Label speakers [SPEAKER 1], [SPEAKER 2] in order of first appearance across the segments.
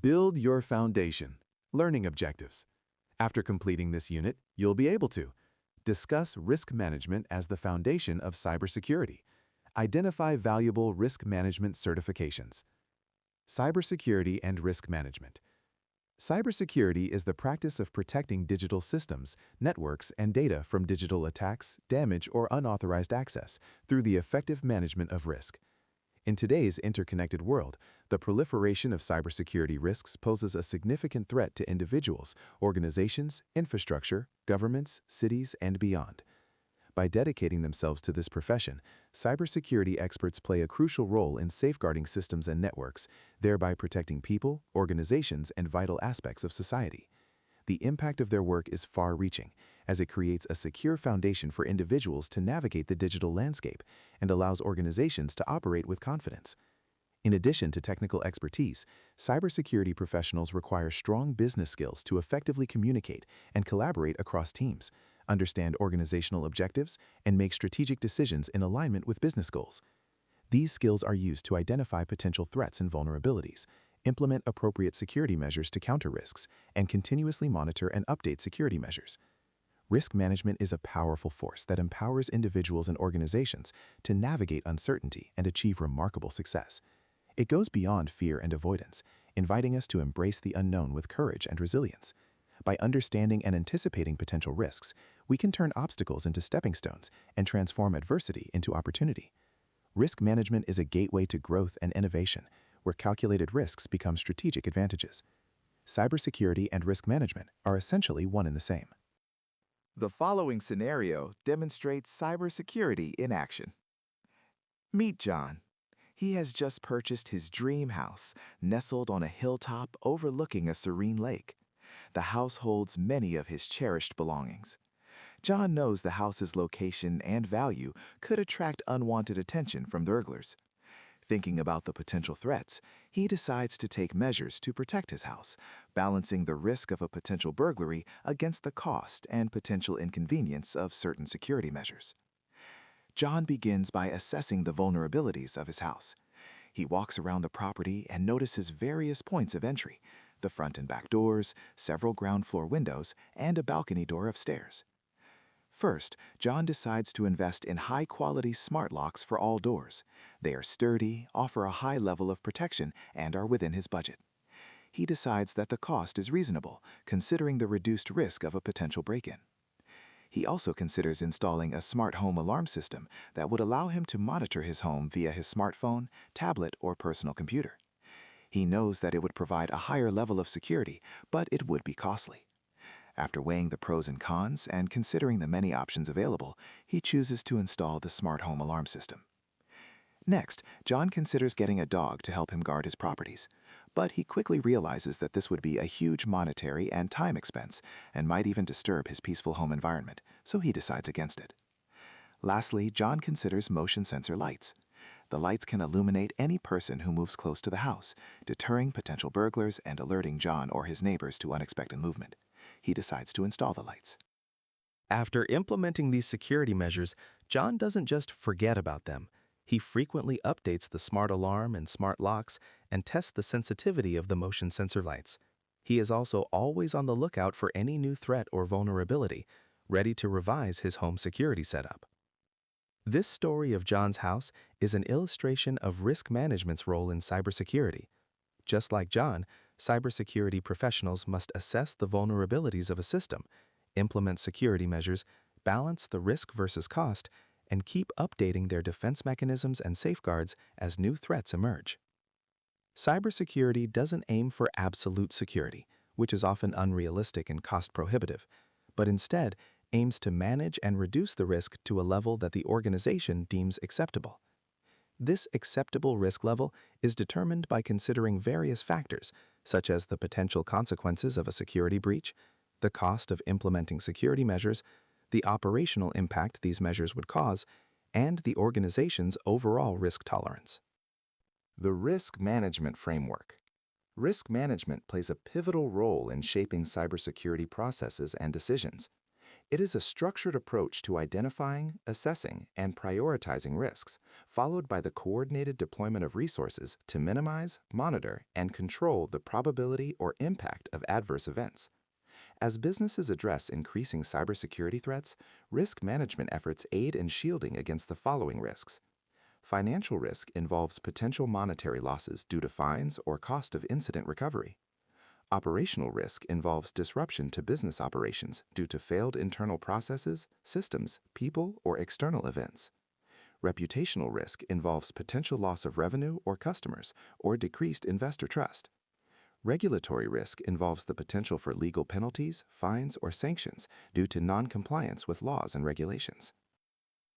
[SPEAKER 1] Build your foundation. Learning objectives. After completing this unit, you'll be able to discuss risk management as the foundation of cybersecurity. Identify valuable risk management certifications. Cybersecurity and risk management. Cybersecurity is the practice of protecting digital systems, networks, and data from digital attacks, damage, or unauthorized access through the effective management of risk. In today's interconnected world, the proliferation of cybersecurity risks poses a significant threat to individuals, organizations, infrastructure, governments, cities, and beyond. By dedicating themselves to this profession, cybersecurity experts play a crucial role in safeguarding systems and networks, thereby protecting people, organizations, and vital aspects of society. The impact of their work is far-reaching, as it creates a secure foundation for individuals to navigate the digital landscape and allows organizations to operate with confidence. In addition to technical expertise, cybersecurity professionals require strong business skills to effectively communicate and collaborate across teams, understand organizational objectives, and make strategic decisions in alignment with business goals. These skills are used to identify potential threats and vulnerabilities, implement appropriate security measures to counter risks, and continuously monitor and update security measures. Risk management is a powerful force that empowers individuals and organizations to navigate uncertainty and achieve remarkable success. It goes beyond fear and avoidance, inviting us to embrace the unknown with courage and resilience. By understanding and anticipating potential risks, we can turn obstacles into stepping stones and transform adversity into opportunity. Risk management is a gateway to growth and innovation, where calculated risks become strategic advantages. Cybersecurity and risk management are essentially one and the same.
[SPEAKER 2] The following scenario demonstrates cybersecurity in action. Meet John. He has just purchased his dream house, nestled on a hilltop overlooking a serene lake. The house holds many of his cherished belongings. John knows the house's location and value could attract unwanted attention from burglars. Thinking about the potential threats, he decides to take measures to protect his house, balancing the risk of a potential burglary against the cost and potential inconvenience of certain security measures. John begins by assessing the vulnerabilities of his house. He walks around the property and notices various points of entry: the front and back doors, several ground floor windows, and a balcony door upstairs. First, John decides to invest in high-quality smart locks for all doors. They are sturdy, offer a high level of protection, and are within his budget. He decides that the cost is reasonable, considering the reduced risk of a potential break-in. He also considers installing a smart home alarm system that would allow him to monitor his home via his smartphone, tablet, or personal computer. He knows that it would provide a higher level of security, but it would be costly. After weighing the pros and cons and considering the many options available, he chooses to install the smart home alarm system. Next, John considers getting a dog to help him guard his properties, but he quickly realizes that this would be a huge monetary and time expense and might even disturb his peaceful home environment, so he decides against it. Lastly, John considers motion sensor lights. The lights can illuminate any person who moves close to the house, deterring potential burglars and alerting John or his neighbors to unexpected movement. He decides to install the lights.
[SPEAKER 3] After implementing these security measures, John doesn't just forget about them. He frequently updates the smart alarm and smart locks and tests the sensitivity of the motion sensor lights. He is also always on the lookout for any new threat or vulnerability, ready to revise his home security setup. This story of John's house is an illustration of risk management's role in cybersecurity. Just like John, cybersecurity professionals must assess the vulnerabilities of a system, implement security measures, balance the risk versus cost, and keep updating their defense mechanisms and safeguards as new threats emerge. Cybersecurity doesn't aim for absolute security, which is often unrealistic and cost-prohibitive, but instead aims to manage and reduce the risk to a level that the organization deems acceptable. This acceptable risk level is determined by considering various factors, such as the potential consequences of a security breach, the cost of implementing security measures, the operational impact these measures would cause, and the organization's overall risk tolerance.
[SPEAKER 4] The Risk Management Framework. Risk management plays a pivotal role in shaping cybersecurity processes and decisions. It is a structured approach to identifying, assessing, and prioritizing risks, followed by the coordinated deployment of resources to minimize, monitor, and control the probability or impact of adverse events. As businesses address increasing cybersecurity threats, risk management efforts aid in shielding against the following risks. Financial risk involves potential monetary losses due to fines or cost of incident recovery. Operational risk involves disruption to business operations due to failed internal processes, systems, people, or external events. Reputational risk involves potential loss of revenue or customers, or decreased investor trust. Regulatory risk involves the potential for legal penalties, fines, or sanctions due to non-compliance with laws and regulations.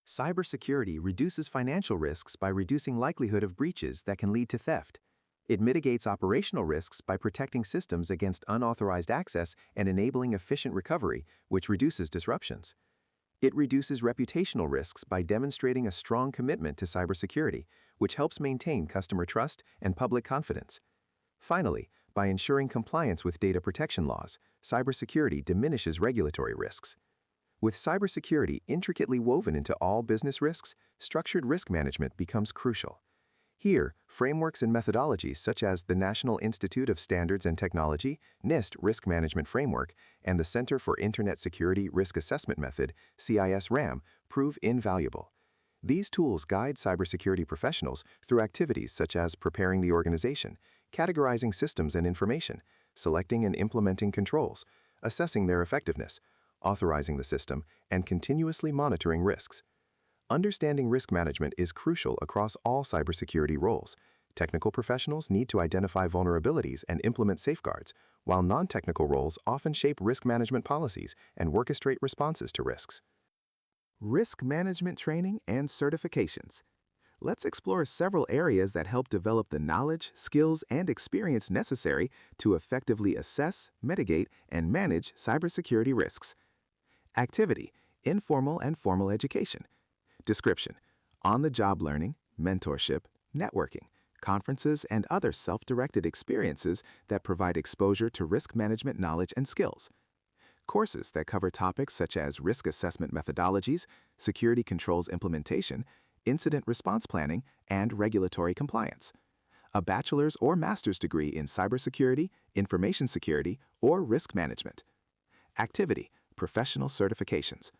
[SPEAKER 3] Cybersecurity reduces financial risks by reducing likelihood of breaches that can lead to theft. It mitigates operational risks by protecting systems against unauthorized access and enabling efficient recovery, which reduces disruptions. It reduces reputational risks by demonstrating a strong commitment to cybersecurity, which helps maintain customer trust and public confidence. Finally, by ensuring compliance with data protection laws, cybersecurity diminishes regulatory risks. With cybersecurity intricately woven into all business risks, structured risk management becomes crucial. Here, frameworks and methodologies such as the National Institute of Standards and Technology, NIST Risk Management Framework, and the Center for Internet Security Risk Assessment Method, CIS-RAM, prove invaluable. These tools guide cybersecurity professionals through activities such as preparing the organization, categorizing systems and information, selecting and implementing controls, assessing their effectiveness, authorizing the system, and continuously monitoring risks. Understanding risk management is crucial across all cybersecurity roles. Technical professionals need to identify vulnerabilities and implement safeguards, while non-technical roles often shape risk management policies and orchestrate responses to risks.
[SPEAKER 1] Risk management training and certifications. Let's explore several areas that help develop the knowledge, skills, and experience necessary to effectively assess, mitigate, and manage cybersecurity risks. Activity: informal and formal education. Description: on-the-job learning, mentorship, networking, conferences, and other self-directed experiences that provide exposure to risk management knowledge and skills. Courses that cover topics such as risk assessment methodologies, security controls implementation, incident response planning, and regulatory compliance. A bachelor's or master's degree in cybersecurity, information security, or risk management. Activity: professional certifications.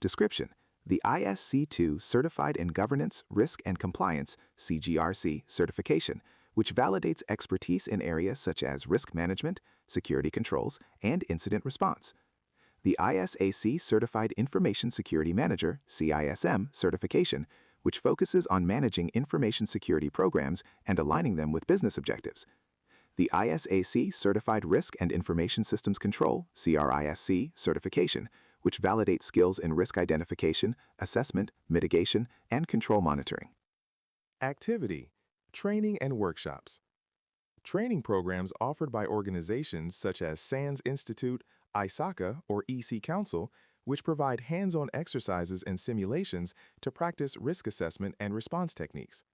[SPEAKER 1] Description: the ISC2 Certified in Governance, Risk and Compliance (CGRC) certification, which validates expertise in areas such as risk management, security controls, and incident response. The ISAC Certified Information Security Manager (CISM) certification, which focuses on managing information security programs and aligning them with business objectives. The ISAC Certified Risk and Information Systems Control (CRISC) certification, which validates skills in risk identification, assessment, mitigation, and control monitoring.
[SPEAKER 5] Activity, training and workshops. Training programs offered by organizations such as SANS Institute, ISACA, or EC Council, which provide hands-on exercises and simulations to practice risk assessment and response techniques.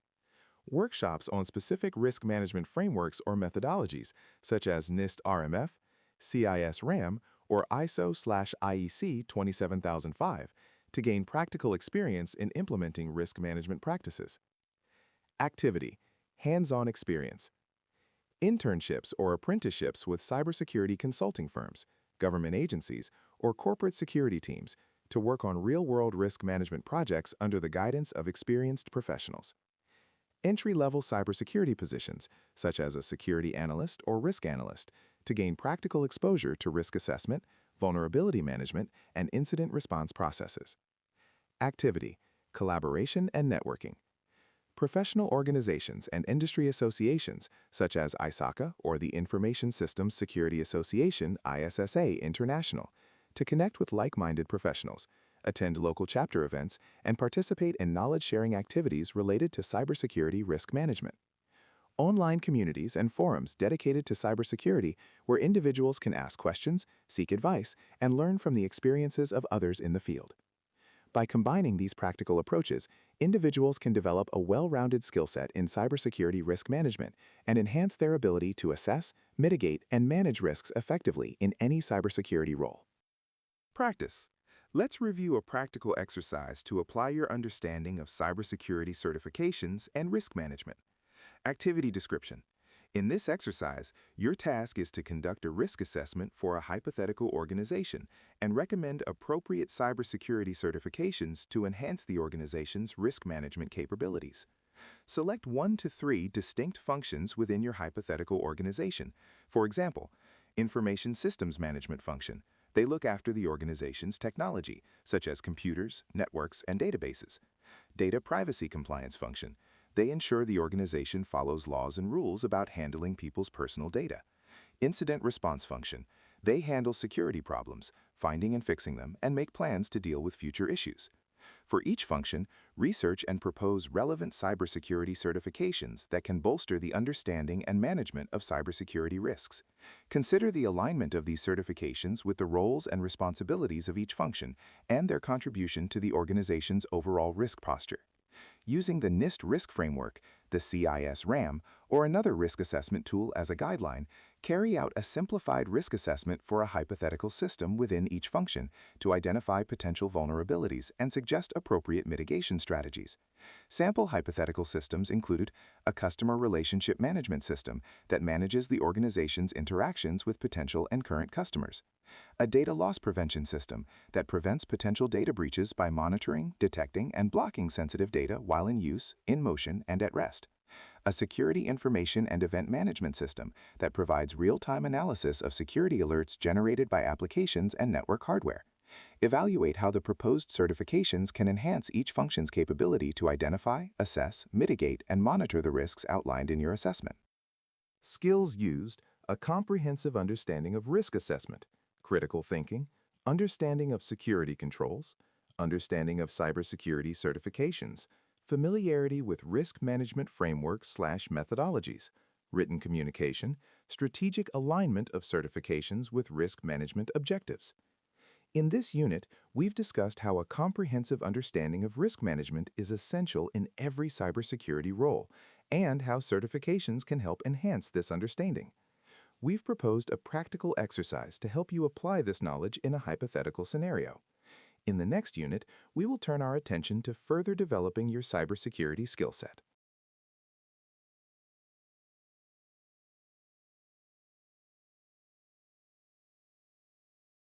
[SPEAKER 5] Workshops on specific risk management frameworks or methodologies, such as NIST RMF, CIS-RAM, or ISO/IEC 27005, to gain practical experience in implementing risk management practices. Activity, hands-on experience. Internships or apprenticeships with cybersecurity consulting firms, government agencies, or corporate security teams to work on real-world risk management projects under the guidance of experienced professionals. Entry-level cybersecurity positions, such as a security analyst or risk analyst, to gain practical exposure to risk assessment, vulnerability management, and incident response processes. Activity, collaboration and networking. Professional organizations and industry associations, such as ISACA or the Information Systems Security Association (ISSA) International, to connect with like-minded professionals, attend local chapter events, and participate in knowledge-sharing activities related to cybersecurity risk management. Online communities and forums dedicated to cybersecurity where individuals can ask questions, seek advice, and learn from the experiences of others in the field. By combining these practical approaches, individuals can develop a well-rounded skill set in cybersecurity risk management and enhance their ability to assess, mitigate, and manage risks effectively in any cybersecurity role. Practice. Let's review a practical exercise to apply your understanding of cybersecurity certifications and risk management. Activity description. In this exercise, your task is to conduct a risk assessment for a hypothetical organization and recommend appropriate cybersecurity certifications to enhance the organization's risk management capabilities. Select 1 to 3 distinct functions within your hypothetical organization. For example, Information Systems Management function. They look after the organization's technology, such as computers, networks, and databases. Data Privacy Compliance function. They ensure the organization follows laws and rules about handling people's personal data. Incident Response function. They handle security problems, finding and fixing them, and make plans to deal with future issues. For each function, research and propose relevant cybersecurity certifications that can bolster the understanding and management of cybersecurity risks. Consider the alignment of these certifications with the roles and responsibilities of each function and their contribution to the organization's overall risk posture. Using the NIST risk framework, the CIS-RAM, or another risk assessment tool as a guideline, carry out a simplified risk assessment for a hypothetical system within each function to identify potential vulnerabilities and suggest appropriate mitigation strategies. Sample hypothetical systems include a customer relationship management system that manages the organization's interactions with potential and current customers, a data loss prevention system that prevents potential data breaches by monitoring, detecting, and blocking sensitive data while in use, in motion, and at rest, a security information and event management system that provides real-time analysis of security alerts generated by applications and network hardware. Evaluate how the proposed certifications can enhance each function's capability to identify, assess, mitigate, and monitor the risks outlined in your assessment.
[SPEAKER 1] Skills used: a comprehensive understanding of risk assessment, critical thinking, understanding of security controls, understanding of cybersecurity certifications, familiarity with risk management frameworks/methodologies, written communication, strategic alignment of certifications with risk management objectives. In this unit, we've discussed how a comprehensive understanding of risk management is essential in every cybersecurity role, and how certifications can help enhance this understanding. We've proposed a practical exercise to help you apply this knowledge in a hypothetical scenario. In the next unit, we will turn our attention to further developing your cybersecurity skill set.